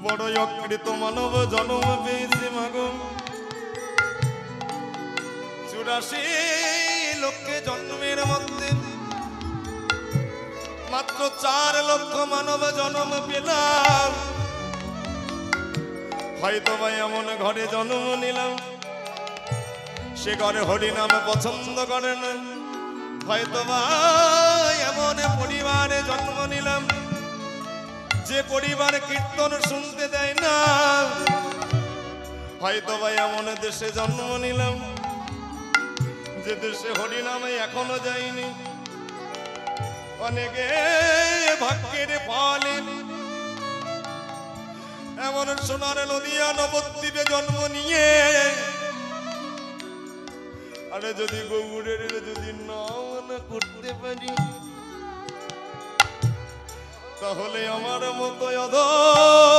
বড় অকৃত মানব জন্ম পেয়েছি মাগো 84 লক্ষ জন্মের মধ্যে মাত্র 4 লক্ষ মানব জন্ম পেলাম হয়তো ভাই এমন ঘরে জন্ম নিলাম সে ঘরে হরিনাম পছন্দ করে না হয়তো ভাই এমন পরিবারে জন্ম নিলাম যে পরিবার কীর্তন শুনতে দেয় না হয়তো ভাই এমন দেশে জন্ম নিলাম যে দেশে হরিনামে এখনো যায়নি অনেকে ভাগ্যের ফলে এমন সোনার নদিয়া নবদ্বীপে জন্ম নিয়ে আরে যদি গৌড়ের যদি নাম করতে পারি তাহলে আমার মতো অধম